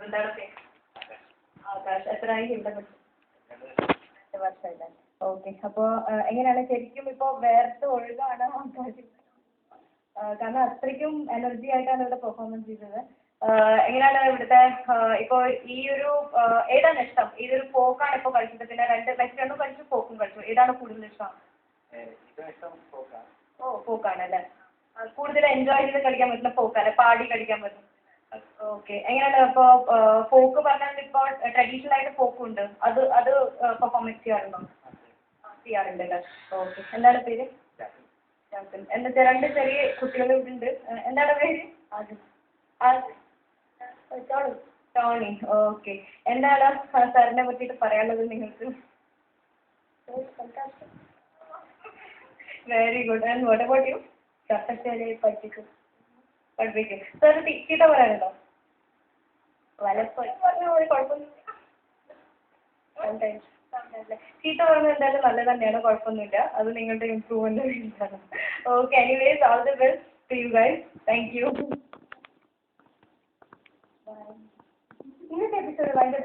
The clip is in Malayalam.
എന്താണ് പേര്? ആകാശ്. എത്രയായി ഇവിടെ പഠിച്ചു? 2 വർഷമായില്ലേ? ഓക്കെ. അപ്പോൾ എങ്ങനെയാണ് ശരിക്കും ഇപ്പോൾ വേർത്ത് ഒഴുകാണ് ആകാശ്? കാരണം അത്രയ്ക്കും എനർജി ആയിട്ടാണ് ഇവിടെ പെർഫോമൻസ് ചെയ്തത്. എങ്ങനെയാണ് ഇവിടുത്തെ ഇപ്പോൾ ഈ ഒരു ഏതാണ് ഇഷ്ടം? ഇതൊരു ഫോക്കാണ് ഇപ്പോൾ കളിച്ചത്, പിന്നെ രണ്ടും കളിച്ചു ഫോക്കും കളിച്ചു, ഏതാണ് കൂടുതൽ ഇഷ്ടം? ഓ ഫോക്കാണ് അല്ലേ? കൂടുതൽ എൻജോയ് ചെയ്ത് കളിക്കാൻ പറ്റുന്ന ഫോക്കാണ്, പാടി കളിക്കാൻ പറ്റും. ഓക്കെ. എങ്ങനെയാണ് ഇപ്പോൾ ഫോക്ക് പറഞ്ഞാൽ ഇപ്പോൾ ട്രഡീഷണൽ ആയിട്ട് ഫോക്കും ഉണ്ട്, അത് പെർഫോമൻസ് ചെയ്യാറുണ്ടോ? ചെയ്യാറുണ്ട് അല്ലേ? ഓക്കെ. എന്താണ് പേര്? എന്താ 2 ചെറിയ കുട്ടികൾ ഇവിടെ ഉണ്ട്. എന്താണ് പേര്? ടോണി. ഓക്കെ. എന്താണ് സാറിനെ പറ്റിയിട്ട് പറയാനുള്ളത് നിങ്ങൾക്ക്? Very good. And what about you? പഠിപ്പിക്കും. സാർ ചീത്ത പറയാനുണ്ടോ? വലപ്പോഴും പറഞ്ഞാൽ മതി, കുഴപ്പമൊന്നുമില്ല. ചീത്ത പറഞ്ഞത് എന്തായാലും നല്ലത് തന്നെയാണ്, കുഴപ്പമൊന്നുമില്ല. അത് നിങ്ങളുടെ ഇമ്പ്രൂവ്മെന്റ് വേണ്ടിയിട്ടാണ്. Okay. Anyways all the best to you guys. Thank you. ഇന്നത്തെ എപ്പിസോഡ് ഭയങ്കര